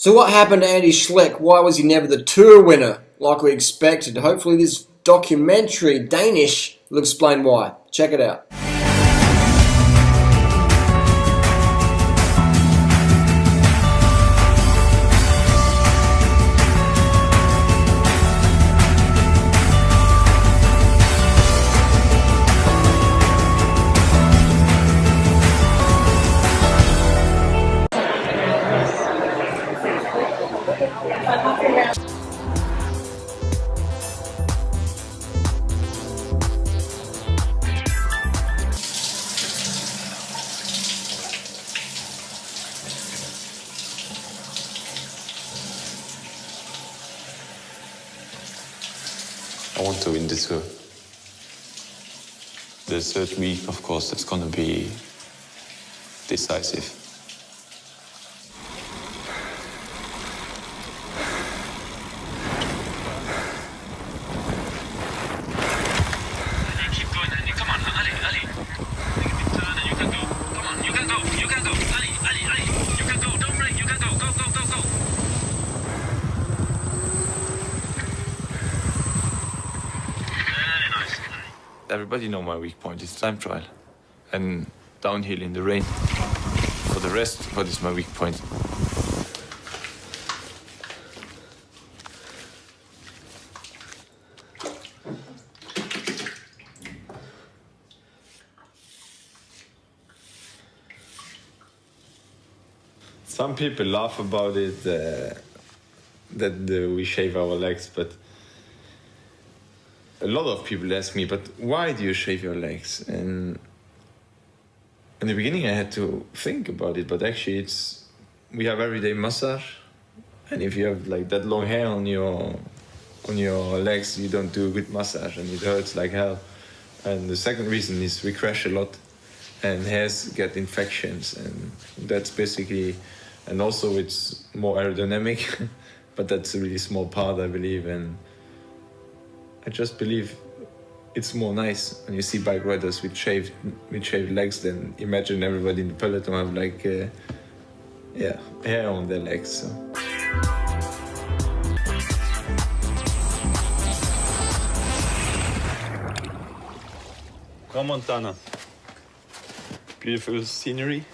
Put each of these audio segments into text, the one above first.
So what happened to Andy Schlek? Why was he never the tour winner like we expected? Hopefully this documentary, Danish, will explain why. Check it out. I want to win the tour. The third week, of course, it's going to be decisive. Keep going, Ali. Come on, Ali. You can turn and you can go. Come on, you can go. Ali. You can go. Don't break. You can go. Go. Very nice. Everybody know my weak point is time trial and downhill in the rain. For the rest, what is my weak point? Some people laugh about it, that we shave our legs, but a lot of people ask me, but why do you shave your legs? And in the beginning I had to think about it, but actually we have everyday massage, and if you have like that long hair on your legs, you don't do a good massage and it hurts like hell. And the second reason is we crash a lot and hairs get infections, and that's basically, and also it's more aerodynamic, but that's a really small part, I believe, and I just believe it's more nice when you see bike riders with shaved legs. Then imagine everybody in the peloton have like hair on their legs. So. Montana. Beautiful scenery.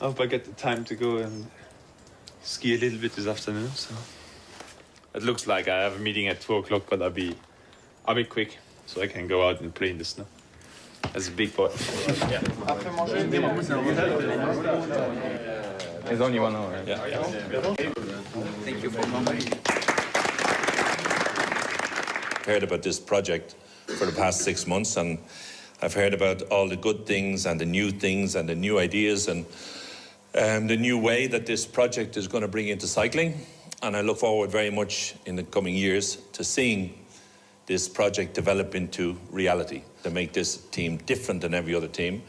I hope I get the time to go and ski a little bit this afternoon. So it looks like I have a meeting at 2 o'clock, but I'll be quick so I can go out and play in the snow. As a big boy. Yeah. It's only 1 hour. Yeah. Thank you for coming. Heard about this project for the past 6 months, and I've heard about all the good things and the new things and the new ideas and the new way that this project is going to bring into cycling. And I look forward very much in the coming years to seeing this project develop into reality, to make this team different than every other team.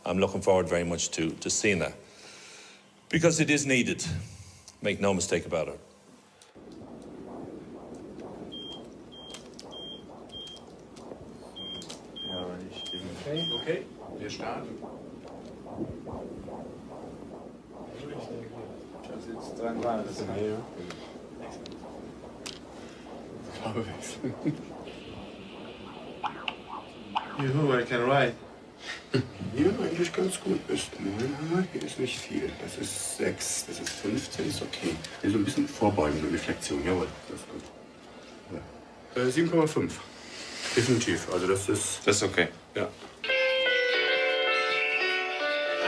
I'm looking forward very much to seeing that, because it is needed. Make no mistake about it. Okay, wir starten. Juhu, I can ride. Hier eigentlich ganz gut bist. Hier ist nicht viel. Das ist 6, das ist 15, ist okay. Hier so ein bisschen Vorbeugen und Flexion, jawohl, das ist gut. Ja. 7,5. Definitiv, also das ist... That's okay. Ja.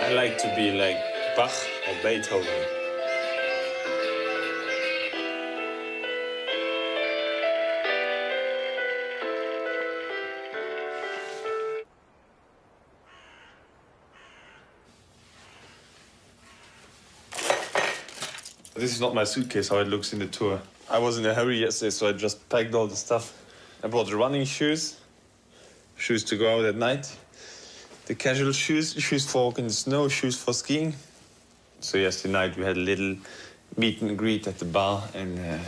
I like to be like Bach or Beethoven. This is not my suitcase, how it looks in the tour. I was in a hurry yesterday, so I just packed all the stuff. I brought the running shoes to go out at night, the casual shoes for walking in the snow, shoes for skiing. So yesterday night we had a little meet and greet at the bar, and it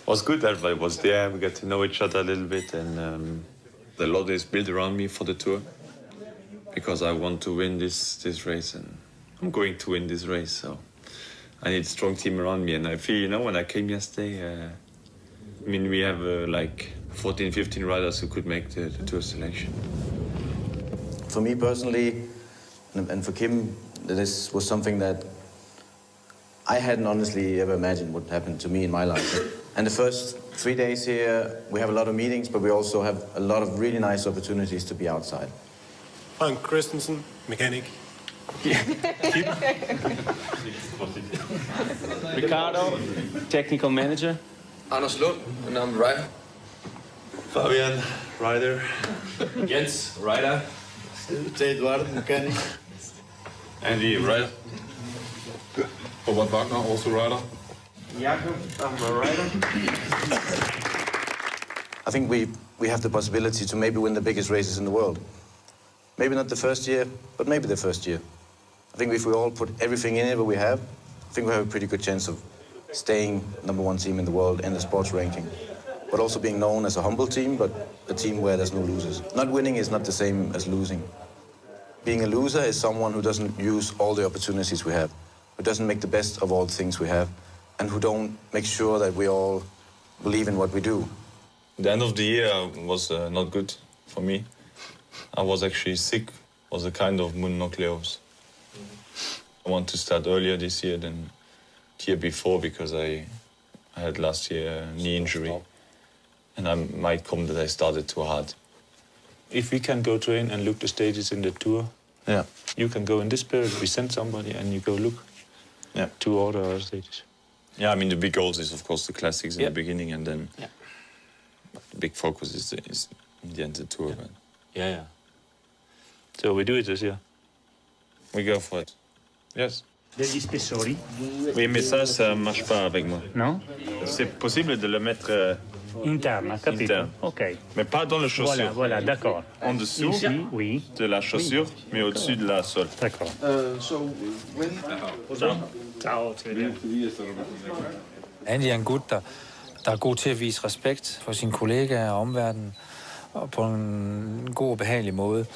was good. Everybody was there. We got to know each other a little bit, and the lot is built around me for the tour because I want to win this race, and I'm going to win this race. So I need a strong team around me, and I feel, you know, when I came yesterday, I mean, we have like 14, 15 riders who could make the tour selection. For me personally, and for Kim, this was something that I hadn't honestly ever imagined would happen to me in my life. And the first 3 days here, we have a lot of meetings, but we also have a lot of really nice opportunities to be outside. Frank Christensen, mechanic. Ricardo, technical manager. Anders Lund, and I'm rider. Fabian, rider. Jens, rider. Eduardo, mechanic. Andy, rider. Robert Wagner, also rider. Jakob, I'm a rider. I think we have the possibility to maybe win the biggest races in the world. Maybe not the first year, but maybe the first year. I think if we all put everything in it that we have, I think we have a pretty good chance of staying #1 team in the world in the sports ranking. But also being known as a humble team, but a team where there's no losers. Not winning is not the same as losing. Being a loser is someone who doesn't use all the opportunities we have, who doesn't make the best of all the things we have, and who don't make sure that we all believe in what we do. The end of the year was not good for me. I was actually sick. It was a kind of mononucleose. I want to start earlier this year than the year before because I had last year a knee injury. And I might come that I started too hard. If we can go train and look the stages in the tour, Yeah. you can go in this period, we send somebody and you go look to all the other stages. Yeah, I mean, the big goals is, of course, the classics in the beginning, and then Yeah. the big focus is in the end the tour. But Yeah. So we do it this year. we go for it. Yes. Degli spessori? Oui, mais ça marche pas avec moi. Non? C'est possible de le mettre Interna, capito? interne. Ok. Mais pas dans la chaussure. Voilà, d'accord. En dessous Ici, oui. de la chaussure, mais au-dessus de la sole. D'accord. Ciao, ci vediamo. Andy er en gut, der er god til at vise respekt for sine kollegaer og omverdenen, og på en god og behagelig måde.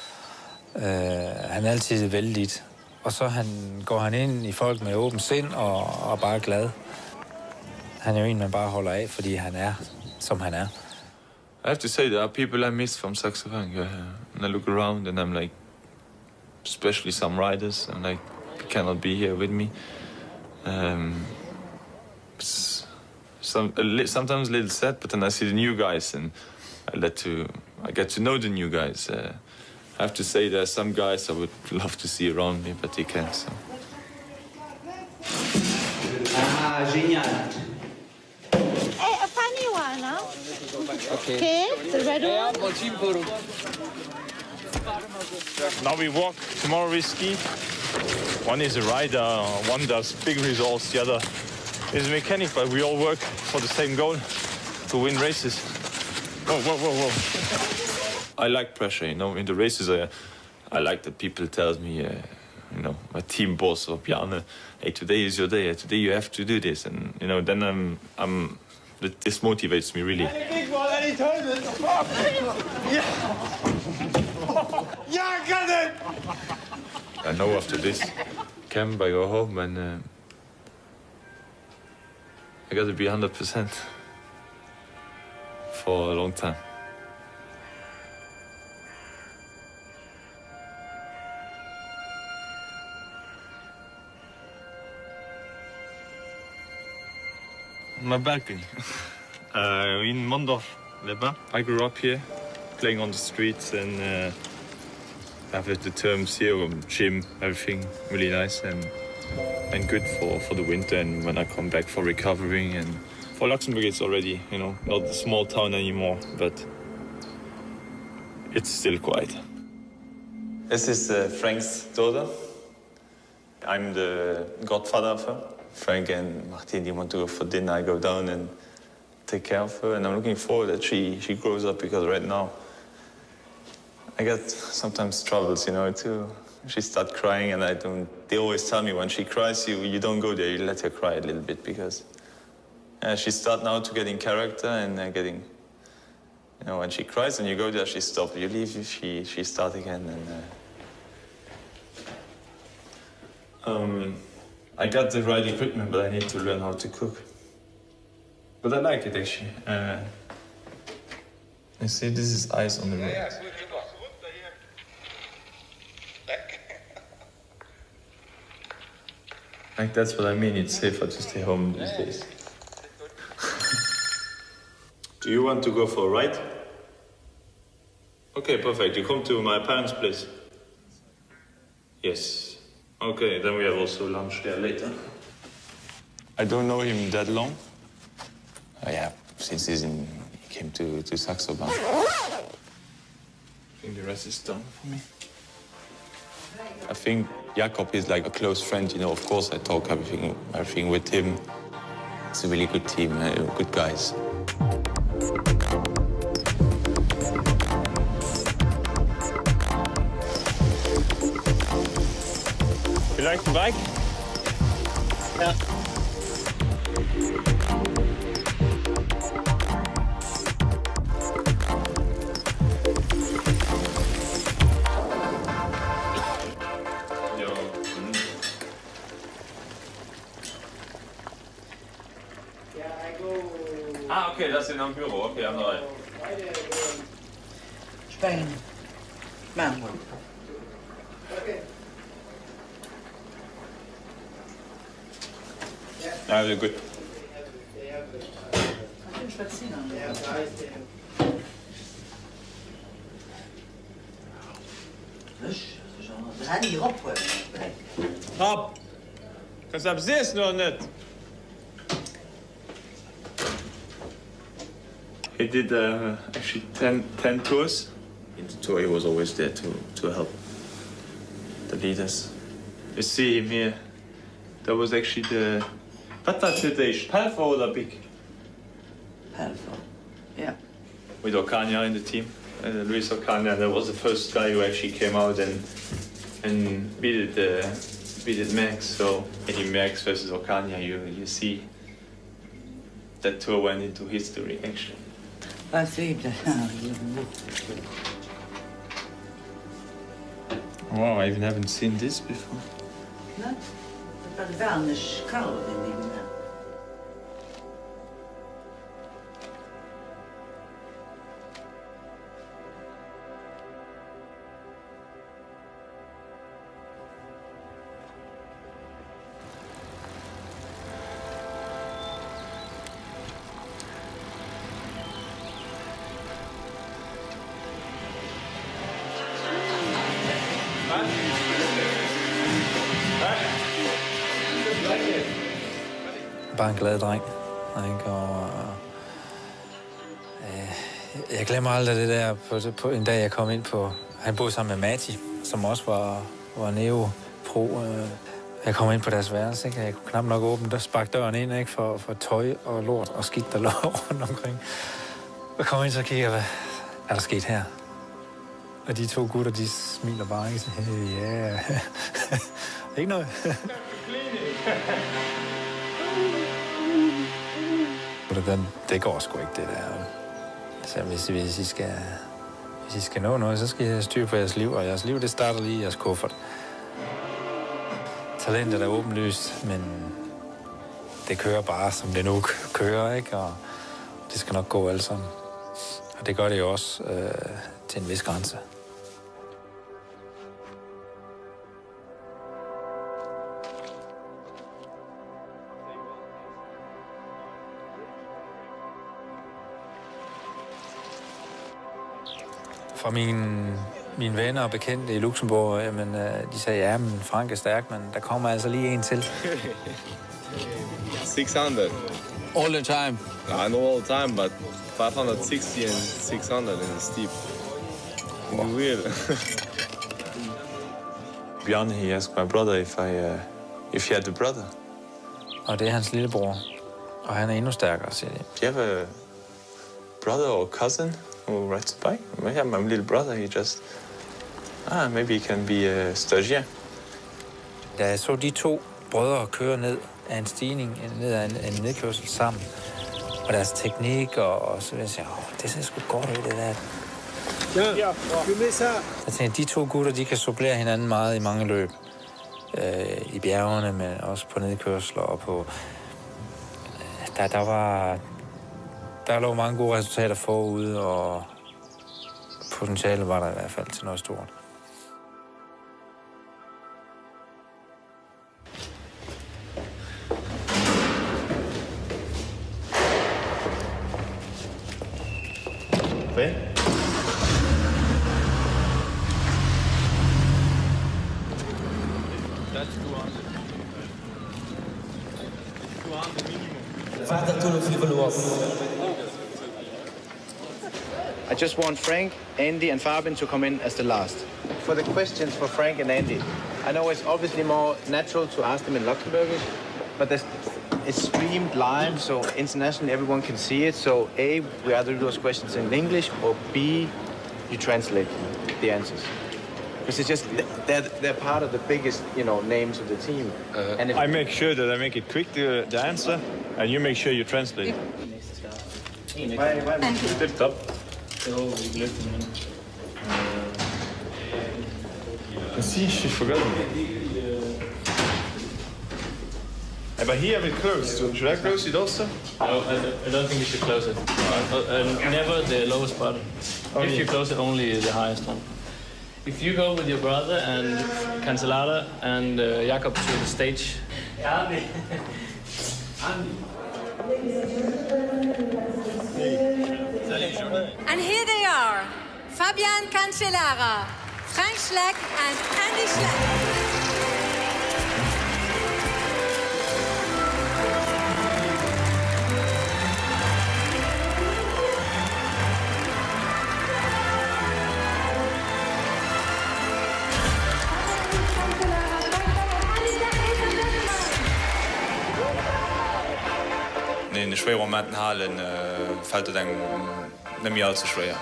Han er altid vældig, og så går han ind i folk med åbent sind og bare glad. Han er jo en, man bare holder af, fordi han er, som han er. I have to say, there are people I miss from Saxophone. And I look around and I'm like, especially some riders, and like, cannot be here with me. Sometimes a little sad, but then I see the new guys and I get to know the new guys. I have to say there are some guys I would love to see around me, but they can't. So. Ah, genial. Hey, a funny one, huh? Okay, the red one. Team photo. Now we walk, tomorrow we ski. One is a rider, one does big results, the other is a mechanic, but we all work for the same goal, to win races. Whoa. I like pressure, you know. In the races, I like that people tell me, you know, my team boss or Bjarne, hey, today is your day. Today you have to do this, and you know, then this motivates me really. I know after this camp I go home and I got to be 100% for a long time. My balcony. In Mondorf, Les-Bains. I grew up here, playing on the streets, and I have the terms here, gym, everything really nice and good for the winter, and when I come back for recovering. And for Luxembourg, it's already, you know, not a small town anymore, but it's still quiet. This is Frank's daughter. I'm the godfather of her. Frank and Martin, they want to go for dinner. I go down and take care of her, and I'm looking forward that she grows up, because right now I get sometimes troubles, you know, too. She starts crying, and they always tell me when she cries, you don't go there, you let her cry a little bit, because she starts now to get in character and getting, you know, when she cries and you go there, she stops. You leave, she starts again. And I got the right equipment, but I need to learn how to cook. But I like it actually. You see, this is ice on the road. Like that's what I mean. It's safer to stay home these days. Do you want to go for a ride? Okay, perfect. You come to my parents' place. Yes. Okay, then we have also lunch there later. I don't know him that long. Yeah, since he came to Saxo Bank. I think the rest is done for me. I think Jakob is like a close friend, you know. Of course, I talk everything with him. It's a really good team, good guys. You like the bike? Yeah. Ah, okay, that's in Bureau. Okay, I'm all right. Spain. Manwood. Ja, det er godt. Rob, kannst du absehst noch nicht? He did actually 10 tours. In the tour, he was always there to help the leaders. You see him here. That was actually the... What was it? Palfa or big? Palfa, yeah. With Ocaña in the team. Luis Ocaña, that was the first guy who actually came out and beat it Max. So in Max versus Ocaña, you see that tour went into history actually. I see that. Wow, I even haven't seen this before. No, but varnish color in there. Bare en glad dreng. Ikke? Og, jeg glemmer aldrig det der, på en dag jeg kom ind på... Han boede sammen med Mati, som også var neo-pro. Jeg kom ind på deres værelse, ikke? Jeg kunne knap nok åbne, der sparkede døren ind, ikke? For tøj og lort og skidt, der lå rundt omkring. Og kom ind, så kigger jeg, hvad er der sket her? Og de to gutter, de smiler bare, ikke? Så, ja, ikke noget. Det går sgu ikke, det der. Så hvis I skal nå noget, så skal I have styr på jeres liv, og jeres liv, det starter lige i jeres kuffert. Talentet er åbenlyst, men det kører bare, som det nu kører, ikke? Og det skal nok gå alt sammen. Og det gør det jo også til en vis grænse. Fra mine venner og bekendte i Luxembourg, jamen, de sagde, ja, men Frank er stærk, men der kommer altså lige en til. 600. All the time? No, not all the time, but 560 and 600 in the steep. In the wheel. Bjørn, he asked my brother if he had a brother. Og det er hans lillebror, og han er endnu stærkere, siger de. Do you have a brother or cousin who rides a bike? I have my little brother, he just... maybe he can be a stagiaire. Da jeg så de to brødre køre ned af en stigning, ned af en nedkørsel sammen, og deres teknik, og så vil jeg sige, det ser sgu godt ud, det der. Ja, jeg tænkte, de to gutter, de kan supplere hinanden meget i mange løb. i bjergene, men også på nedkørsler og på... Der lå mange gode resultater forude, og potentiale var der i hvert fald til noget stort. Hvad? I just want Frank, Andy, and Fabian to come in as the last. For the questions for Frank and Andy, I know it's obviously more natural to ask them in Luxembourgish, but it's streamed live, so internationally everyone can see it. So A, we either do those questions in English, or B, you translate the answers. Because it's just, they're part of the biggest, names of the team. And I make sure that I make it quick, the answer, and you make sure you translate. Lift up. See, she's forgotten. But here we close. Should I close it also? No, I don't think you should close it. Never the lowest button. If you close it, only the highest one. If you go with your brother and Cancellara and Jakob to the stage. And here they are, Fabian Cancellara, Frank Schlek and Andy Schlek. In schwere Momenten halen fällt dann nicht mehr allzu schwer.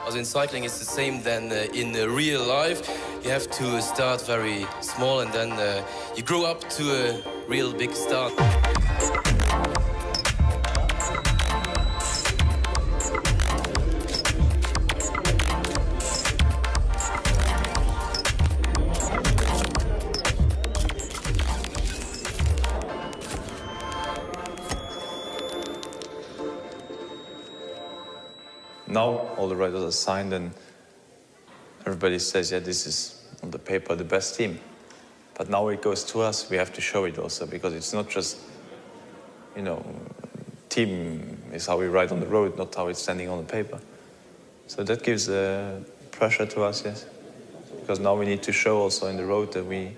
Also in cycling it's the same than in real life. You have to start very small and then you grow up to a real big start. Now all the riders are signed and everybody says, yeah, this is on the paper the best team. But now it goes to us, we have to show it also, because it's not just, team is how we ride on the road, not how it's standing on the paper. So that gives pressure to us, yes. Because now we need to show also in the road that we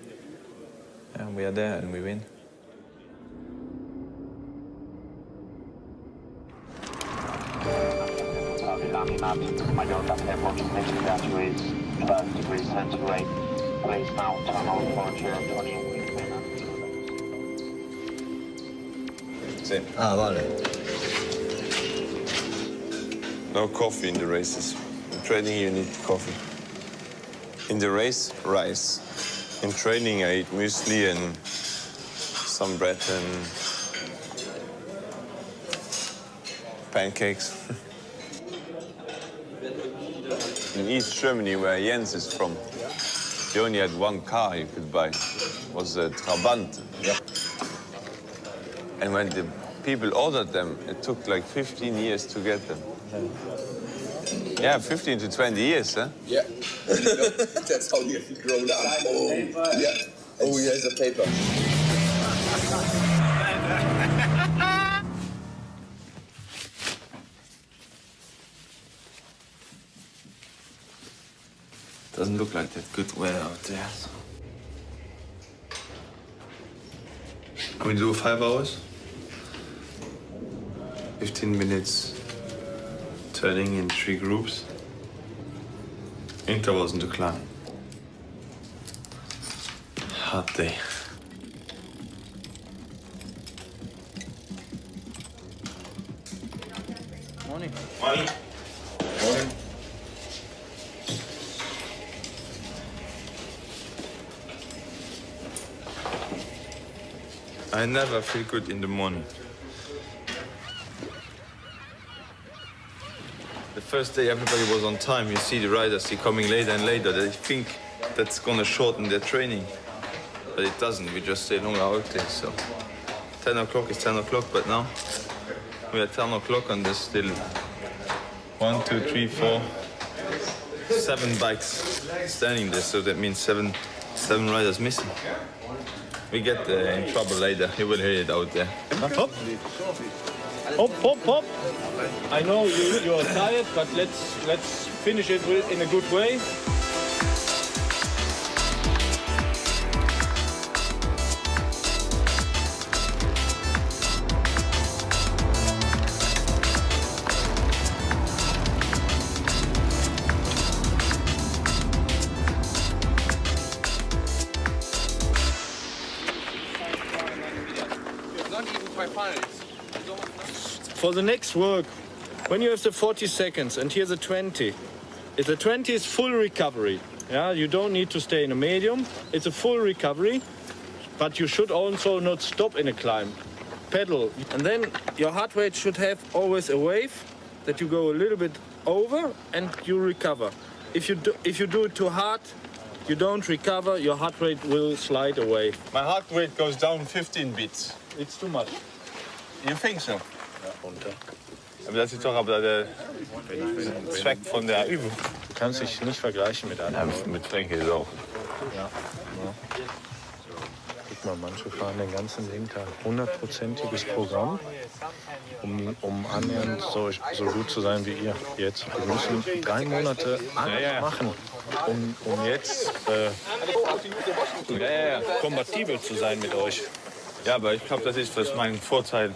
are there and we win. Mallorca Airport next battery is 12 degrees centigrade. Please now turn on departure 28 minutes. Sí. Vale. No coffee in the races. In training, you need coffee. In the race, rice. In training, I eat muesli and some bread and pancakes. In East Germany, where Jens is from, they only had one car you could buy. It was a Trabant. Yeah. And when the people ordered them, it took like 15 years to get them. Yeah, 15 to 20 years, huh? Yeah. That's how you grow up. Oh, yeah. Oh, here's a paper. Doesn't look like that good weather out there. Can we do 5 hours? 15 minutes turning in 3 groups. Intervals in decline. Hard day. Morning. Morning. Morning. I never feel good in the morning. The first day everybody was on time. You see the riders coming later and later. They think that's gonna shorten their training. but it doesn't. We just stay longer out there. So 10 o'clock is 10 o'clock, but now we're at 10 o'clock and there's still 1, 2, 3, 4, 7 bikes standing there. So that means seven riders missing. We get in trouble later. You will hear it out there. Hop. Hop, hop, hop. I know you are tired, but let's finish it in a good way. For the next work, when you have the 40 seconds and here's a 20, if the 20 is full recovery, yeah, you don't need to stay in a medium, it's a full recovery, but you should also not stop in a climb, pedal. And then your heart rate should have always a wave that you go a little bit over and you recover. If you do it too hard, you don't recover, your heart rate will slide away. My heart rate goes down 15 beats. It's too much. You think so? Ja, runter. Aber das ist doch aber der Zweck von der Übung. Du kannst dich nicht vergleichen mit anderen. Ja, mit Tränke ist auch. Ja. Guck mal, manche fahren den ganzen Winter 100%iges Programm, um annähernd so gut zu sein wie ihr jetzt. Wir müssen 3 Monate alles machen, um jetzt kompatibel zu sein mit euch. Ja, aber ich glaube, das ist mein Vorteil.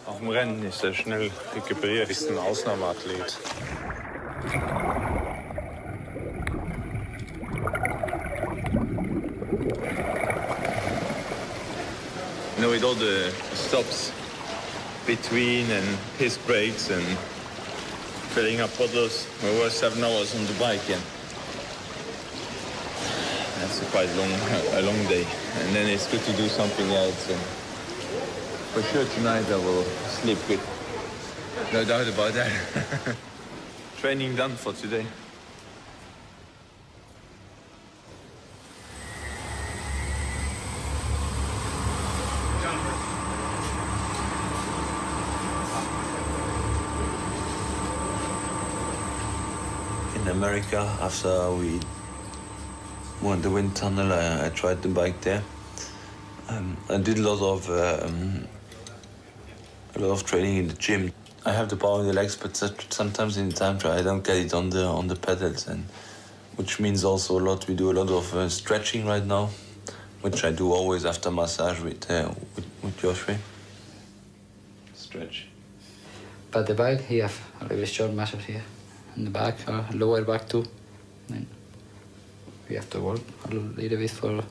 Auf dem Rennen ist er schnell rekuperiert. Du bist ein Ausnahmeathlet. You know, with all the stops between and his breaks and filling up bottles, we were 7 hours on the bike, and that's quite a long day. And then it's good to do something else. And for sure tonight I will sleep good. No doubt about that. Training done for today. In America, after we went the wind tunnel, I tried the bike there. I did a lot of training in the gym. I have the power in the legs, but sometimes in the time trial I don't get it on the pedals, and which means also a lot. We do a lot of stretching right now, which I do always after massage with Joshua. Stretch. But the bike, he have a really short muscles here, in the back, or lower back too. And we have to work a little bit for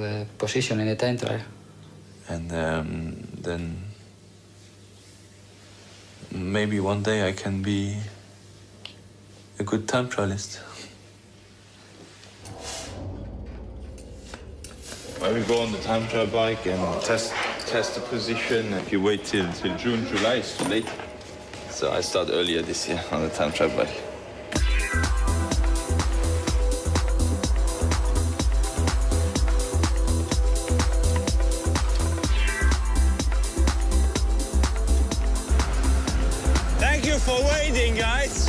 the position in the time trial. And then maybe one day I can be a good time trialist. When we go on the time trial bike and test the position, if you wait till June, July, it's too late. So I start earlier this year on the time trial bike. Thank you for waiting, guys.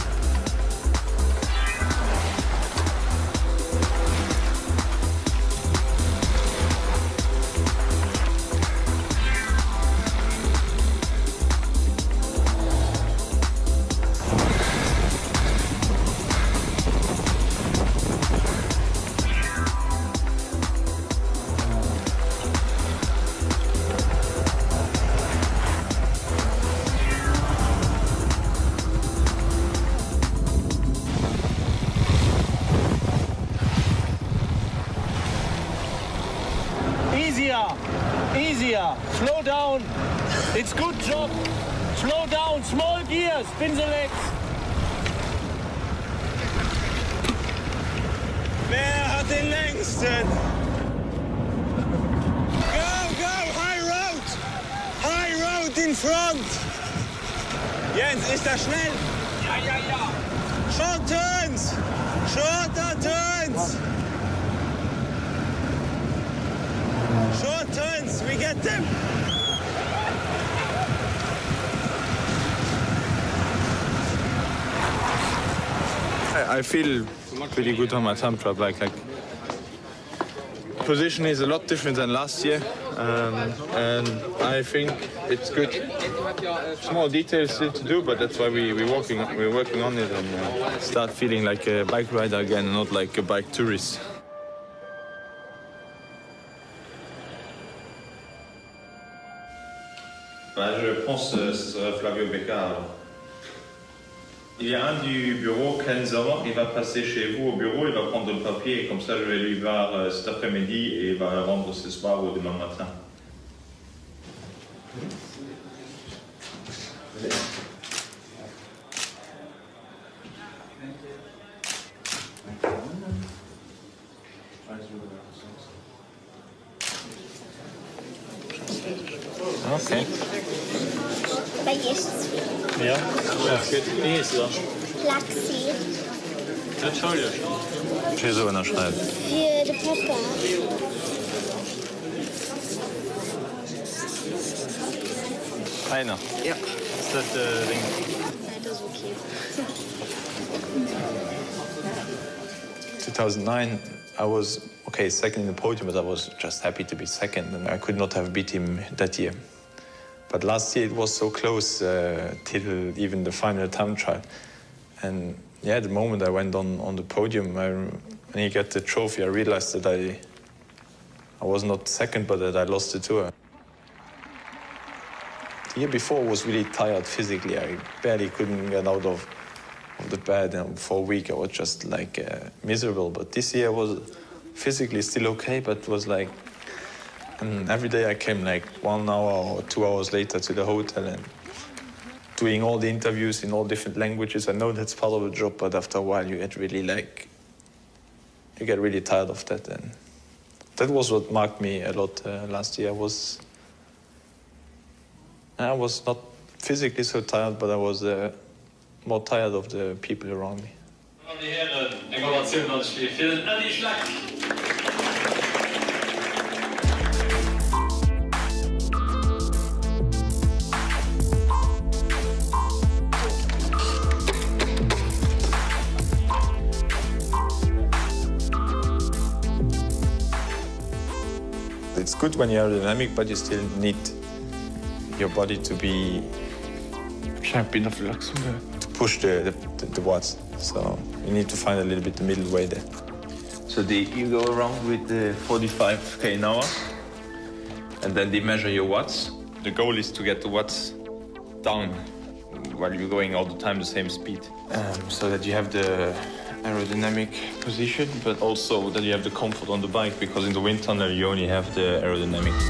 Easier. Slow down. It's good job. Slow down. Small gear. Spin the legs. Wer hat den längsten? Go, high road. High road in front. Jens, ist er schnell? Ja. Short turns. Shorter turns. Short turns, we get them. I feel pretty good on my time trap. Like position is a lot different than last year, and I think it's good. Small details still to do, but that's why we're working on it and start feeling like a bike rider again, not like a bike tourist. Je pense que ce sera Flavio Becca. Il y a un du bureau, Kenzauer, il va passer chez vous au bureau, il va prendre le papier et comme ça je vais lui voir cet après-midi et il va le rendre ce soir ou demain matin. Okay. Bei jest Ja, gut. Wie ist das? Plaxi Entschuldigung. Hier so unterschreiben. für den Papa. Einer. Ja. Ist das Ding? Ja, das ist okay. 2009, I was, okay, second in the podium, but I was just happy to be second, and I could not have beat him that year. But last year it was so close till even the final time trial. And yeah, the moment I went on the podium, when he got the trophy, I realized that I was not second, but that I lost the tour. The year before I was really tired physically. I barely couldn't get out of the bed, and for a week I was just like miserable. But this year I was physically still okay, but it was like, and every day I came like 1 hour or 2 hours later to the hotel and doing all the interviews in all different languages. I know that's part of the job, but after a while you get really tired of that. And that was what marked me a lot last year. I was not physically so tired, but I was more tired of the people around me. It's good when you're aerodynamic, but you still need your body to be to push the watts. So you need to find a little bit the middle way there. So you go around with the 45 km an hour, and then they measure your watts. The goal is to get the watts down while you're going all the time the same speed, so that you have the aerodynamic position, but also that you have the comfort on the bike, because in the wind tunnel you only have the aerodynamics.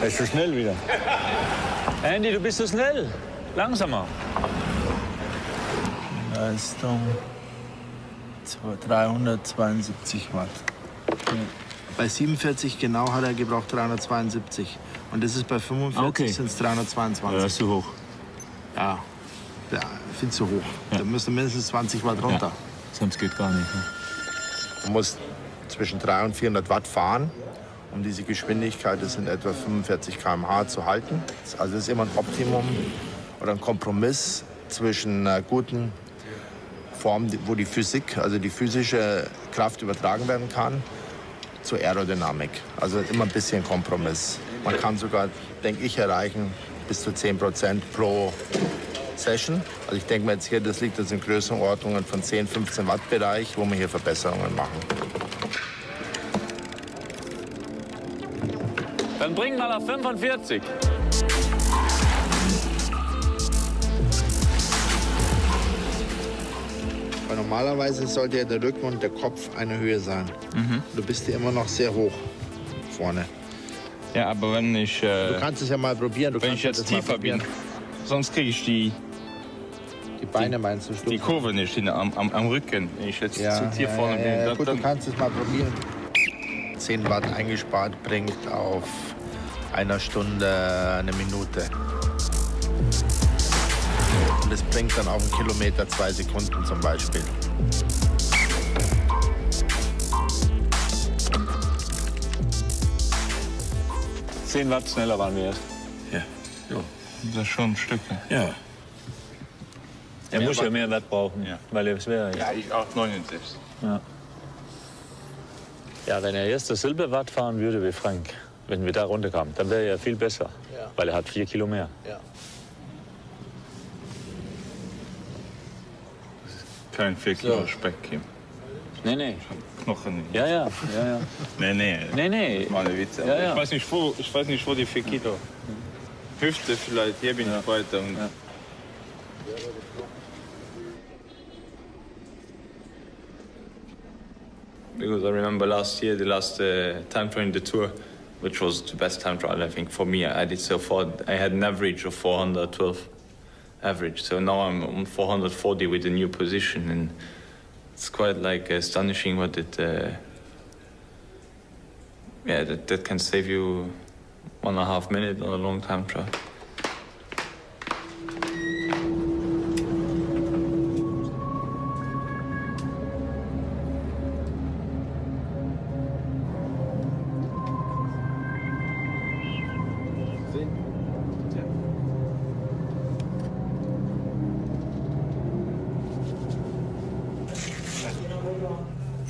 Er ist so schnell wieder. Andy, du bist so schnell. Langsamer. Leistung 372 Watt. Bei 47 genau hat er gebraucht 372. Und das ist bei 45 sind es 322. Ja, das ist zu hoch. Ja, viel zu hoch. Ja. Da müsste mindestens 20 Watt runter. Ja. Sonst geht gar nicht. Ne? Du musst zwischen 300 und 400 Watt fahren, um diese Geschwindigkeit, das sind etwa 45 km/h, zu halten. Also das ist immer ein Optimum oder ein Kompromiss zwischen einer guten Form, wo die Physik, also die physische Kraft übertragen werden kann, zur Aerodynamik. Also immer ein bisschen Kompromiss. Man kann sogar, denke ich, erreichen bis zu 10% pro Session. Also ich denke mal jetzt hier, das liegt jetzt in Größenordnungen von 10-15 Watt Bereich, wo wir hier Verbesserungen machen. Dann bring mal auf 45. Weil normalerweise sollte ja der Rücken und der Kopf eine Höhe sein. Du bist hier immer noch sehr hoch vorne. Ja, aber wenn ich... du kannst es ja mal probieren. Wenn ich jetzt tiefer bin, sonst kriege ich die Beine meinst du? Die Kurve nicht am Rücken, wenn ich jetzt zu tief vorne bin. Gut, du kannst es mal probieren. 10 Watt eingespart bringt auf einer Stunde eine Minute. Und das bringt dann auf einen Kilometer 2 Sekunden zum Beispiel. Zehn Watt schneller waren wir jetzt. Ja. Jo. Das ist schon ein Stück. Ja. Er muss ja mehr Watt brauchen, weil er schwerer ist. Ja, ich auch 69. Ja. Ja, wenn er jetzt das Silberwatt fahren würde wie Frank, wenn wir da runterkamen, dann wäre er viel besser, weil er hat 4 Kilo mehr. Ja. Kein 4 Kilo Speck, Kim. Nee, nee. Knochen. Ja. Nee. Meine Witze. Ja, ja. Ich weiß nicht, wo die 4 Kilo. Hüfte vielleicht, hier bin ich weiter. Und Because I remember last year, the last time trial in the Tour, which was the best time trial, I think, for me. I did so far. I had an average of 412 average. So now I'm on 440 with a new position. And it's quite like astonishing what it, that can save you 1.5 minutes on a long time trial.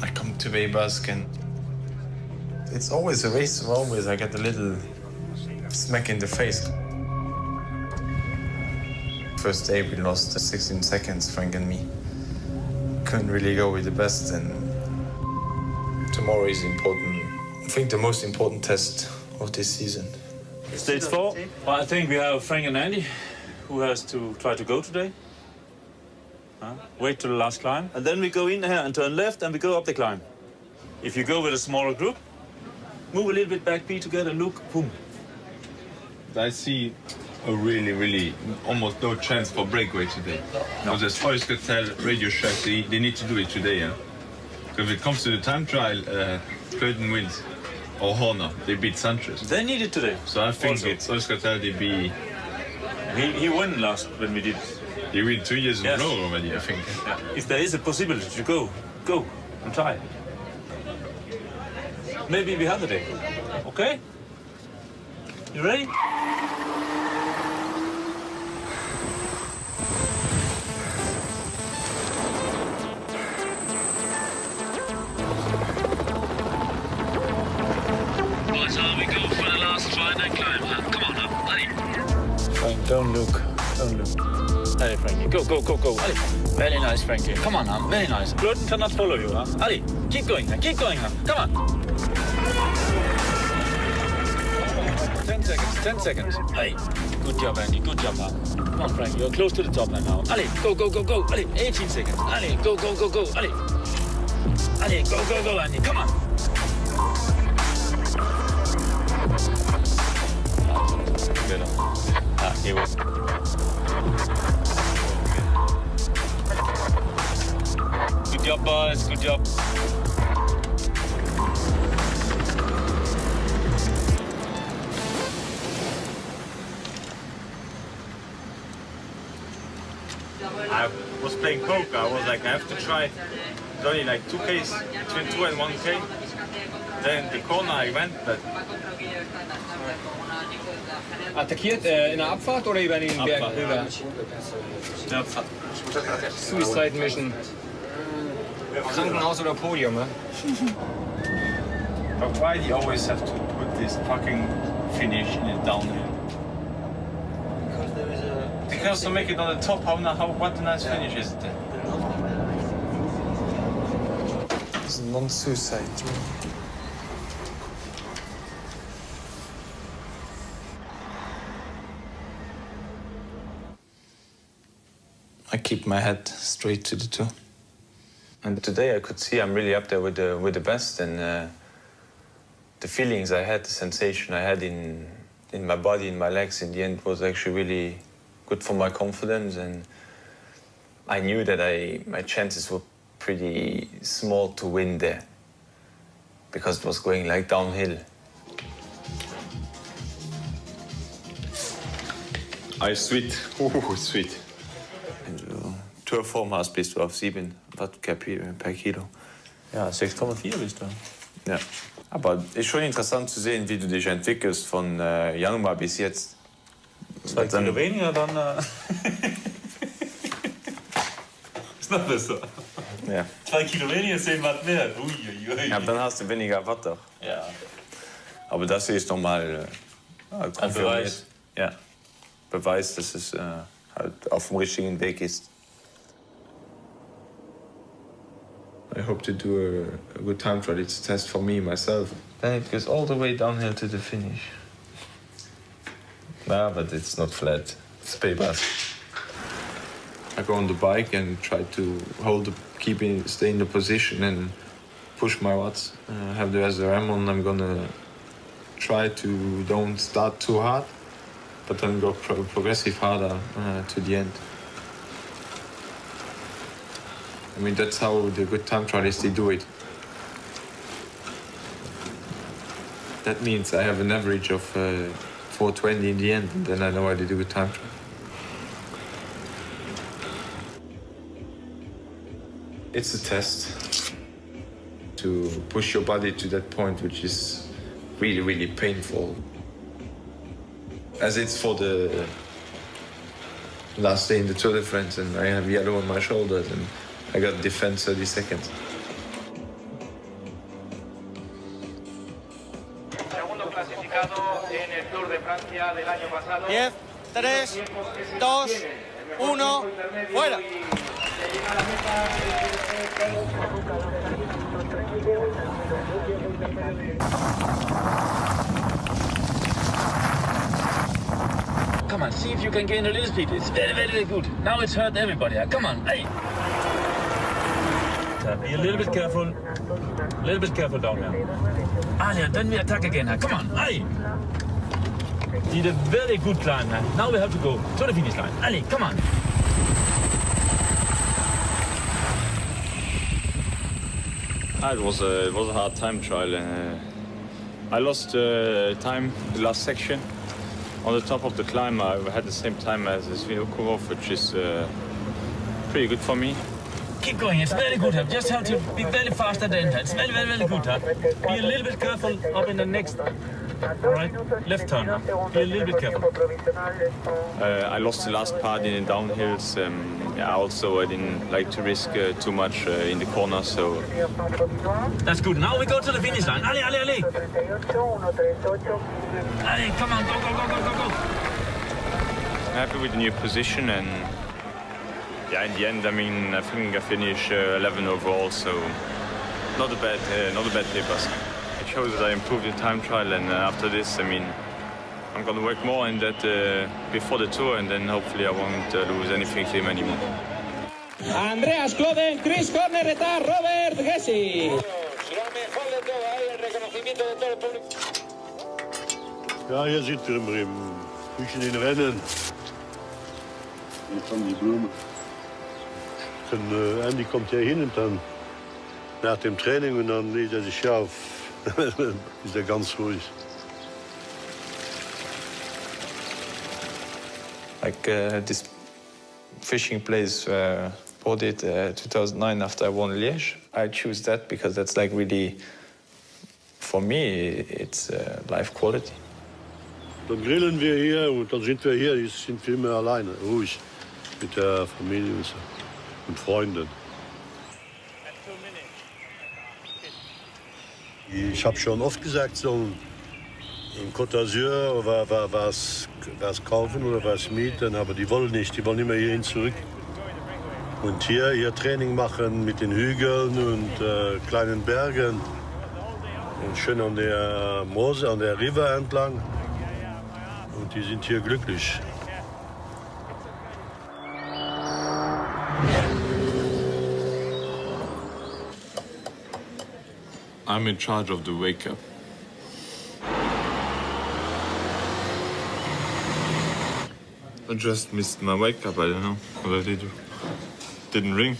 I come to Ebook and it's always a race. Always I get a little smack in the face. First day we lost 16 seconds, Frank and me. Couldn't really go with the best, and tomorrow is important. I think the most important test of this season. Stage 4. Well, I think we have Frank and Andy, who has to try to go today. Wait till the last climb. And then we go in here and turn left and we go up the climb. If you go with a smaller group, move a little bit back, be together, look, boom. I see a really almost no chance for breakaway today. Because as far as I can tell, Radio Shack, they need to do it today, yeah? Because if it comes to the time trial, Clayton wins. Or Horner, they beat Sanchez. They need it today. So I think it's Euskaltel, they be... He won last when we did it. He win 2 years in a row already, I think. Yeah. If there is a possibility to go and try. Maybe we have the day. Okay? You ready? Right, so we go for the last try and then climb. Come on, buddy. Frank, don't look. Ali, Frankie, go. Ali, very nice, Frankie. Come on now, very nice. Gluten cannot follow you, huh? Ali, keep going, huh? Come on. 10 seconds. Ali, good job, Andy, good job, huh? Come on, Frankie, you're close to the top now. Ali, go. Ali, 18 seconds. Ali, go. Ali, go, Andy, come on. Good. He was. Good job, boys. Good job. I was playing poker. I was like, I have to try. It's only like 2Ks, between 2 and 1K. Then the corner I went, but... Attackiert in der Abfahrt oder über den Berg rüber? In der Abfahrt. Suicide Mission. Krankenhaus oder Podium, ne? But why do you always have to put this fucking finish in it downhill? Because to make it on the top, what a nice finish is it then? It's non-suicide. I keep my head straight to the two. And today I could see I'm really up there with the best, and the feelings I had, the sensation I had in my body, in my legs, in the end was actually really good for my confidence, and I knew that my chances were pretty small to win there. because it was going like downhill. Sweet. Sweet. 2,5 bist du auf 7 Watt per Kilo. Ja, 6,4 bist du. Ja. Aber ist schon interessant zu sehen, wie du dich entwickelst von Januar bis jetzt. 2 Kilo weniger, dann ist noch besser. Ja. 2 Kilo weniger, 10 Watt mehr. Uiuiui. Ja, dann hast du weniger Watt doch. Ja. Aber das ist nochmal ein Beweis. Ja. Beweis, dass es halt auf dem richtigen Weg ist. I hope to do a good time trial. It's a test for me, myself. Then it goes all the way downhill to the finish. Nah, but it's not flat. It's paybus. I go on the bike and try to stay in the position and push my watts. Have the SRM on. I'm gonna try to don't start too hard, but then go progressive harder to the end. I mean, that's how the good time trialists, they do it. That means I have an average of 420 in the end, and then I know how to do a time trial. It's a test to push your body to that point, which is really, really painful. As it's for the last day in the Tour de France, and I have yellow on my shoulders, and I got defense 30 seconds. Segundo clasificado en el Tour de Francia del año pasado. 10, 3, 2, 1, fuera. Come on, see if you can gain a little speed. It's very, very good. Now it's hurt everybody. Come on, hey. Be a little bit careful. A little bit careful down here. Alia, then we attack again. Come on, hey. Did a very good climb. Now we have to go to the finish line. Ali, come on. It was a hard time trial. I lost time the last section. On the top of the climb, I had the same time as Svinukov, which is pretty good for me. Keep going, it's very good. Just have to be very fast at the end. It's very, very, very good. Be a little bit careful up in the next right left turn. Be a little bit careful. I lost the last part in the downhills. Also, I didn't like to risk too much in the corner, so... That's good. Now we go to the finish line. Ali, Ali, Ali! Ali, come on, go, go, go, go, go, go! I'm happy with the new position, and yeah, in the end, I mean, I think I finished 11 overall, so not a bad papers. It shows that I improved the time trial, and after this, I mean, I'm going to work more on that before the tour, and then hopefully I won't lose anything to him anymore. Andreas Kloden, Chris Corner, está Robert Gessi. Ja, hier zit er maar een beetje in rennen. Van die bloemen. En Andy komt hierhin en dan nach dem Training und dann lädt sich auf. Ist ganz ruhig. Like this fishing place bought it 2009 after I won Liège. I choose that because that's like really, for me, it's life quality. Dann grillen wir hier und dann sind wir hier, sind wir immer alleine, ruhig, mit der Familie und Freunden. Ich habe schon oft gesagt, so in Côte d'Azur was kaufen oder was mieten, aber die wollen nicht, die wollen immer hierhin zurück. Und hier Training machen mit den Hügeln und kleinen Bergen und schön an der Mosel, an der River entlang. Und die sind hier glücklich. I'm in charge of the wake-up. I just missed my wake-up, I don't know what I did. Didn't ring.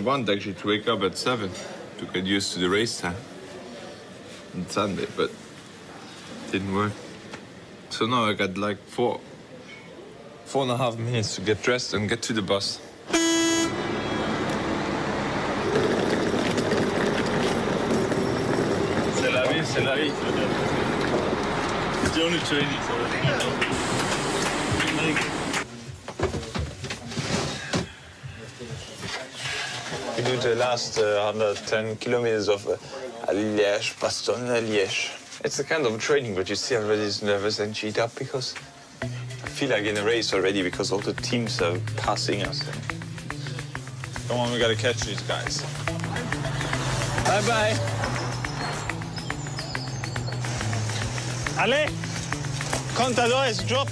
want actually to wake up at 7 to get used to the race time on Sunday, but it didn't work. So now I got like 4.5 minutes to get dressed and get to the bus. C'est la vie, c'est la vie. It's only training, so... We do the last 110 kilometers of Liège, Bastogne, Liège. It's a kind of training, but you see everybody's nervous and cheat up because I feel like in a race already because all the teams are passing us. Come on, we gotta catch these guys. Bye-bye. Allez, Contador is dropped.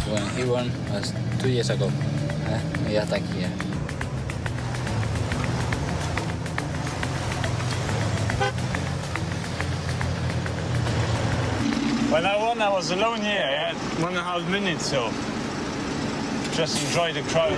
When he won was 2 years ago. He attacked here. When I won, I was alone here. I had 1.5 minutes, so just enjoy the crowd.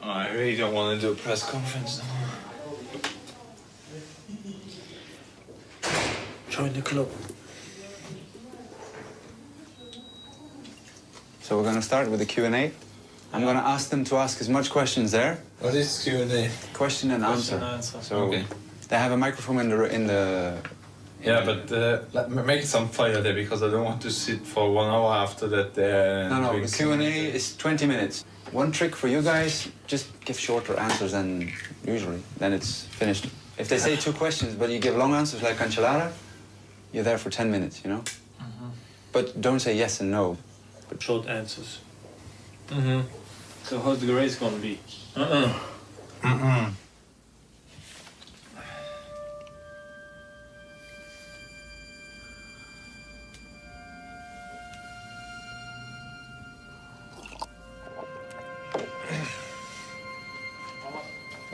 I really don't want to do a press conference now. Join the club. So we're going to start with the Q&A. I'm going to ask them to ask as much questions there. What is Q&A? Question and answer. So Okay. they have a microphone in the. Yeah, but make some fire there because I don't want to sit for 1 hour after that there. No, the Q&A is 20 minutes. One trick for you guys, just give shorter answers than usually. Then it's finished. If they say 2 questions, but you give long answers like Cancellara, you're there for 10 minutes, you know? But don't say yes and no. But short answers. So how's the race going to be?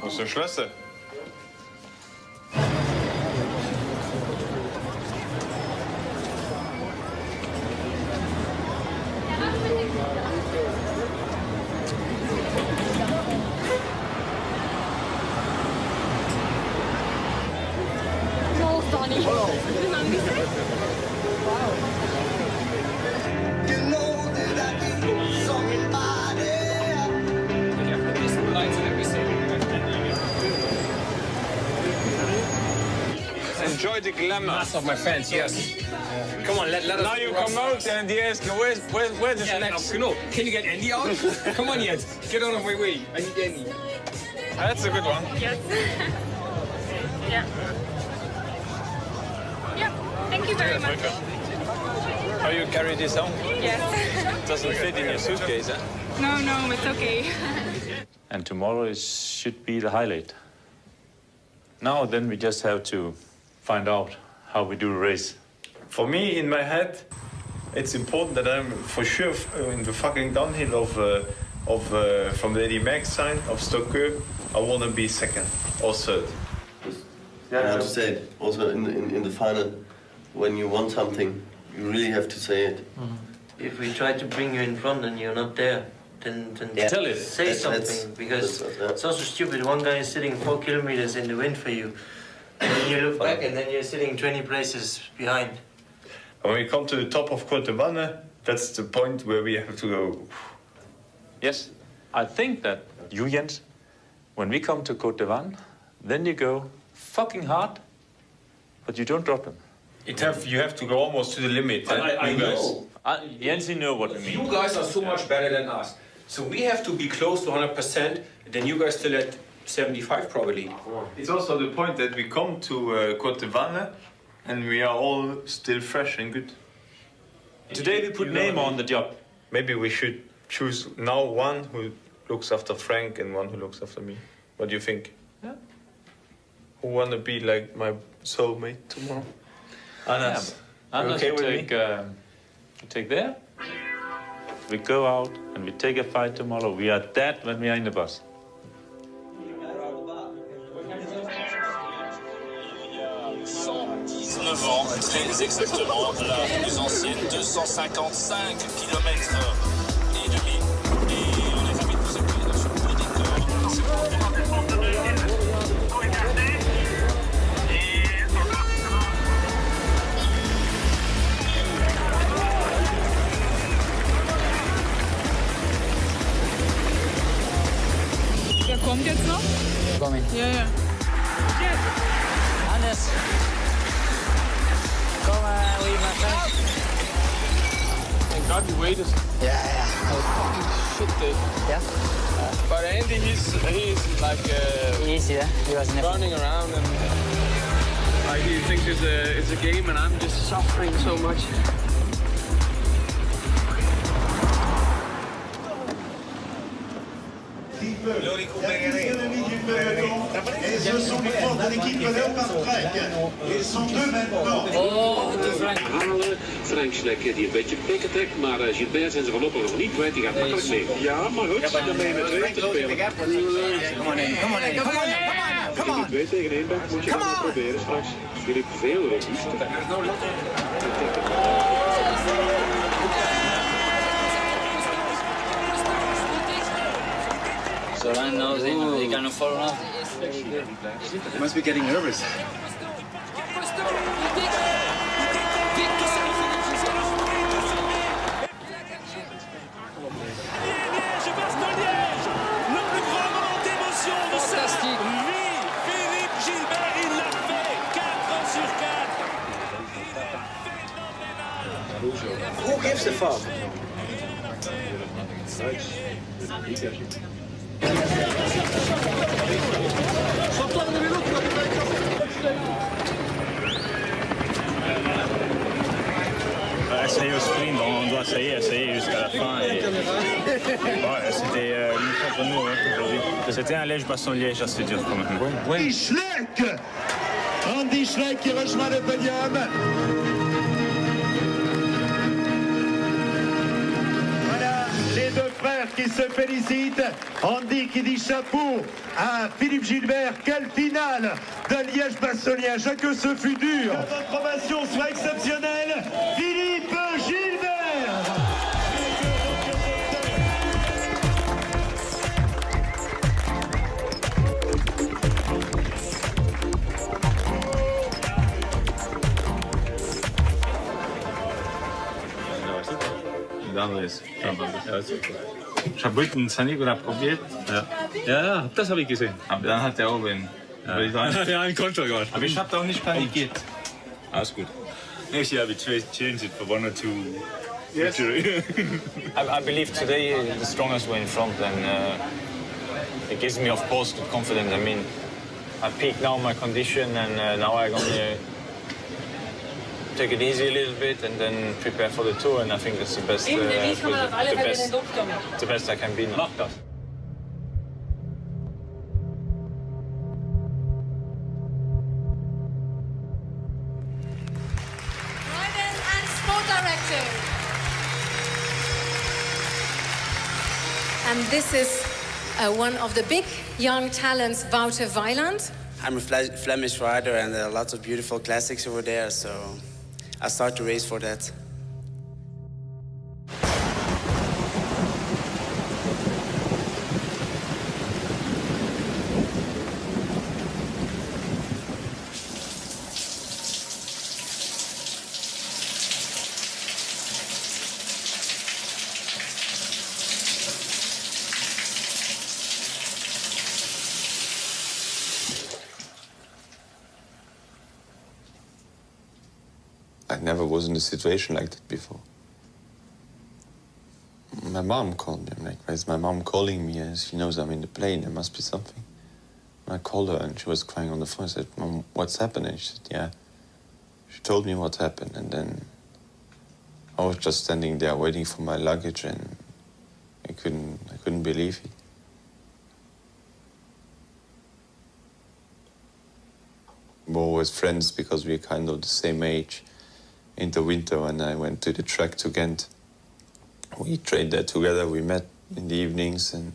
Wo ist der Schlüssel? Enjoy the glamour. Mass of my fans, yes. Come on, let us. Now you come out and they ask, where's the snacks? Can you get Andy out? Come on, yet. Get out of my way. I need Andy. That's a good one. Yes. Yeah. Yeah. Thank you very much. How you carry this home? Yes. Doesn't fit in your suitcase, huh? No, it's okay. And tomorrow should be the highlight. Now then we just have to find out how we do the race. For me, in my head, it's important that I'm for sure in the fucking downhill from the Eddie Max sign of Stockholm. I want to be second or third. Yeah, I have to say it. Also in the final, when you want something, you really have to say it. If we try to bring you in front and you're not there, then Tell it. say something, because it's also stupid. One guy is sitting 4 kilometers in the wind for you, and then you look back and then you're sitting 20 places behind. When we come to the top of Côte d'Ivoire, that's the point where we have to go. Yes, I think that you, Jens, when we come to Côte d'Ivoire, then you go fucking hard, but you don't drop them. You have to go almost to the limit. I know. Jens, you know what I mean. You guys are so much better than us. So we have to be close to 100%, and then you guys still at 75 probably. It's also the point that we come to Côte d'Ivoire and we are all still fresh and good. Today we put name on the job. Maybe we should choose now one who looks after Frank and one who looks after me. What do you think? Yeah. Who want to be like my soulmate tomorrow? Anas. Yeah, Anas okay will with take there. We go out and we take a fight tomorrow. We are dead when we are in the bus. 19 ans, très exactement, la plus ancienne, 255 km et demi. Et on les invite tous à accueillir sur le décor. Wer kommt jetzt noch? Kommen. Ja, ja. Anders. Come with my friend. Thank God we waited. Yeah. Fucking shit day. Yeah. But Andy, he's like easy. Yeah. He was running around and like he thinks it's a game, and I'm just suffering so much. Et ce sont les forces de l'équipe Leopard Frank. Ils sont deux maintenant. Frank Schlek die een beetje pikken trekt, maar Gilbert zijn ze voorlopig nog niet kwijt. Die gaat makkelijk mee. Ja, maar goed, dan ben je met twee te spelen. Come on in, come on in, come on in, come on. 2 tegen 1 bent, moet je dat maar proberen straks. Jullie veel robuuster. So Ryan knows he cannot follow now. You must be getting nervous. Fantastique. Philippe Gilbert, il l'a fait. 4 sur 4. Who gives the foul? Essayer au sprint, on doit essayer jusqu'à la fin. Et... Ouais, c'était contre nous aujourd'hui. C'était un liège-baston-liège assez dur quand même. Andy Schlek! Andy Schlek qui rejoint le podium. Voilà les deux frères qui se félicitent. Andy qui dit chapeau à Philippe Gilbert. Quelle finale de Liège-Bastogne-Liège. Que ce fut dur. Que votre ovation soit exceptionnelle. Philippe Gilbert! Anderes. Ich habe Briten Sanigola probiert. Ja, das habe ich gesehen. Aber dann hat er oben. Ja, ein Konto gemacht. Aber ich habe da auch nicht kandidiert. Alles gut. Next year I will change it for 1 or 2. Yes. I believe today the strongest way in front, and it gives me, of course, good confidence. I mean, I peaked now my condition, and now I'm gonna take it easy a little bit and then prepare for the tour. And I think that's the best. The best I can be now. And this is one of the big young talents, Wouter Weiland. I'm a Flemish rider, and there are lots of beautiful classics over there, so I start to race for that. I never was in a situation like that before. My mom called me. I'm like, why is my mom calling me? She knows I'm in the plane. There must be something. I called her and she was crying on the phone. I said, "Mom, what's happening?" She said, "Yeah." She told me what happened, and then I was just standing there waiting for my luggage, and I couldn't believe it. We're always friends because we're kind of the same age. In the winter, when I went to the track to Ghent, we trained there together. We met in the evenings and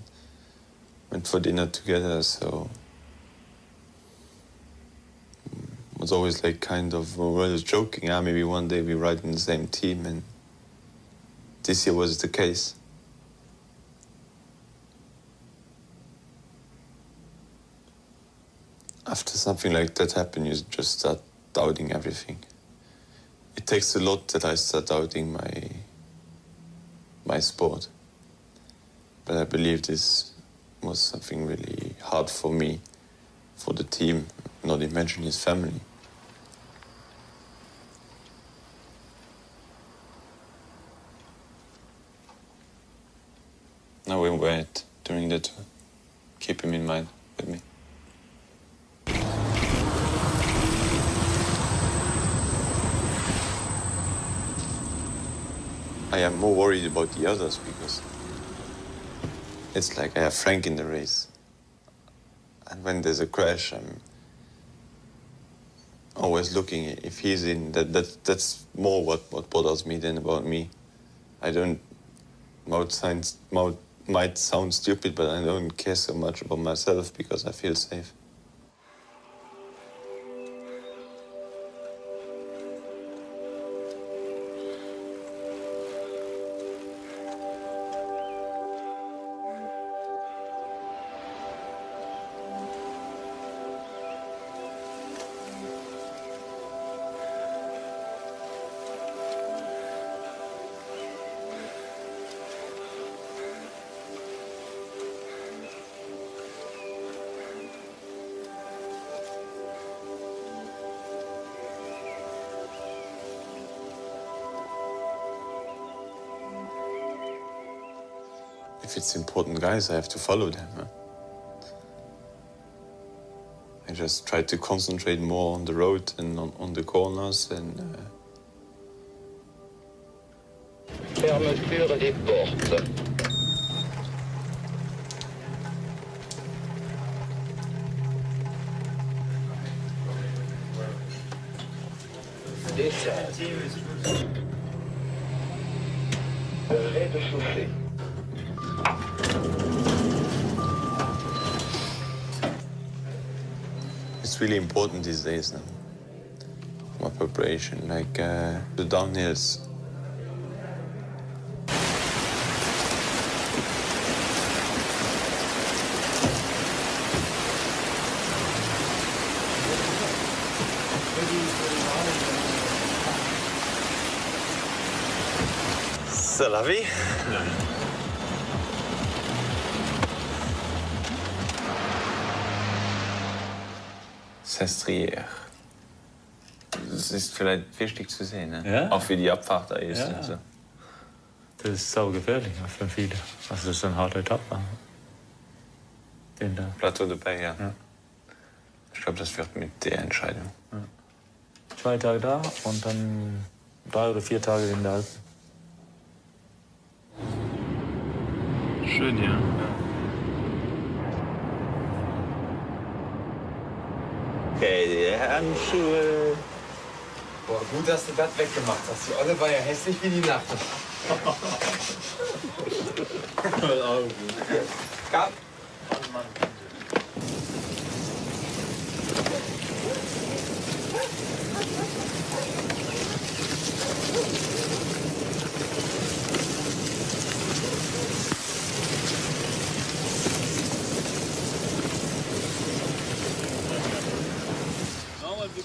went for dinner together. So it was always like kind of, we were joking, maybe one day we ride in the same team, and this year was the case. After something like that happens, you just start doubting everything. It takes a lot that I start doubting my sport. But I believe this was something really hard for me, for the team, not imagine his family. Now we wait during the tour. Keep him in mind with me. I am more worried about the others because it's like I have Frank in the race. And when there's a crash, I'm always looking if he's in. That's more what bothers me than about me. I don't, might sound stupid, but I don't care so much about myself because I feel safe. If it's important guys, I have to follow them. Huh? I just try to concentrate more on the road and on the corners and. Fermeture des portes. Descente. Rez-de-chaussée. It's really important these days now. My preparation, like the downhills. C'est la vie. Sestriere. Das ist vielleicht wichtig zu sehen, ne? Ja. Auch für die Abfahrt da ist. Ja. Also. Das ist saugefährlich für viele. Also das ist ein harter Etappe. Den da. Plateau de Paix, ja. Ich glaube, das wird mit der Entscheidung. Ja. 2 Tage da und dann 3 oder 4 Tage in der Alpen. Schön, ja. Okay, die Handschuhe. Boah, gut, dass du das weggemacht hast. Die Olle war ja hässlich wie die Nacht. Gab.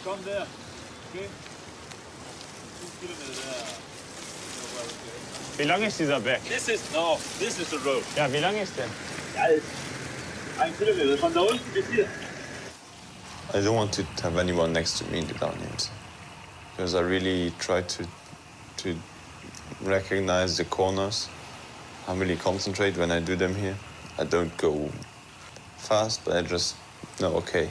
Come there, okay? 2 Kilometer there. Wie lang ist dieser Berg? This is the road. Ja, wie lang ist der? Ja, 1 Kilometer von da unten bis hier. I don't want to have anyone next to me in the downhills because I really try to recognize the corners. I really concentrate when I do them here. I don't go fast, but I just no, okay,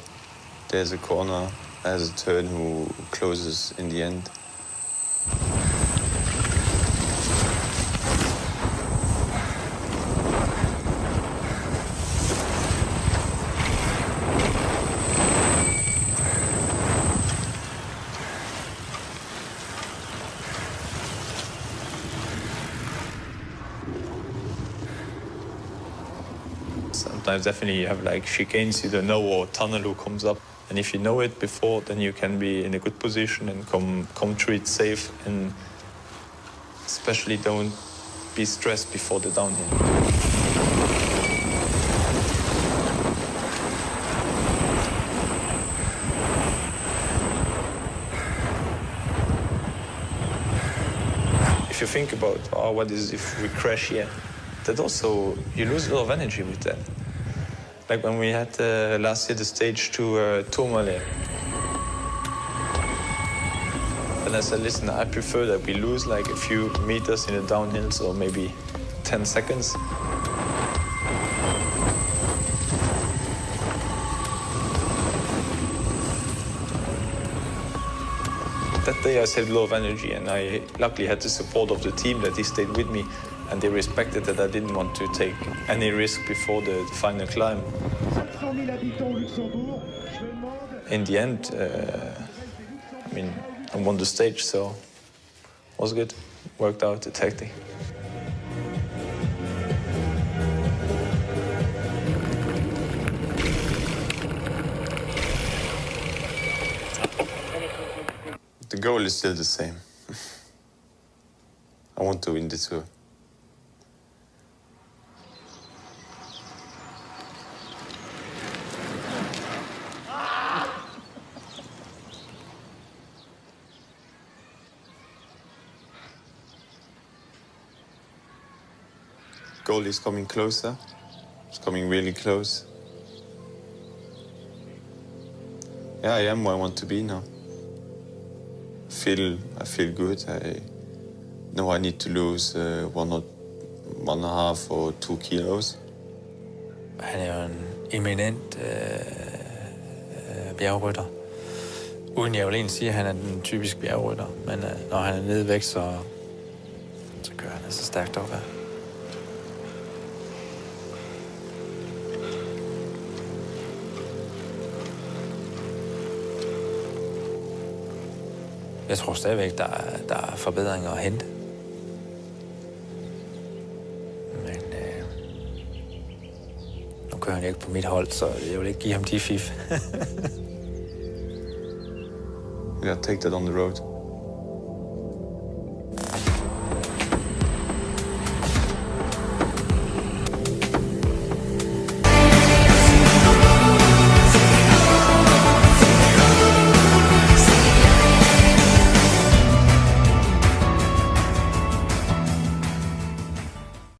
there's a corner, there's a turn who closes in the end. Sometimes definitely you have like chicanes you don't know or tunnel who comes up. And if you know it before, then you can be in a good position and come through it safe, and especially don't be stressed before the downhill. If you think about, oh, what is if we crash here? That also, you lose a lot of energy with that. Like when we had last year the stage to Tourmalet. And I said, listen, I prefer that we lose like a few meters in the downhills or maybe 10 seconds. That day I saved a lot of energy, and I luckily had the support of the team that they stayed with me, and they respected that I didn't want to take any risk before the final climb. In the end, I mean, I won the stage, so it was good. Worked out the tactic. The goal is still the same. I want to win the tour. Goal is coming closer. It's coming really close. Yeah, I am where I want to be now. I feel good. I know I need to lose 1.5 or 2 kilos. Han er jo en eminent bjergrytter. Uden jeg vil egentlig sige, at han er den typiske bjergrytter. Men når han er nede i vægt, så kører han altså stærkt op her. Jeg tror stadigvæk, der er forbedringer at hente. Men nu kører han ikke på mit hold, så jeg vil ikke give ham de fif. We gotta take that on the road.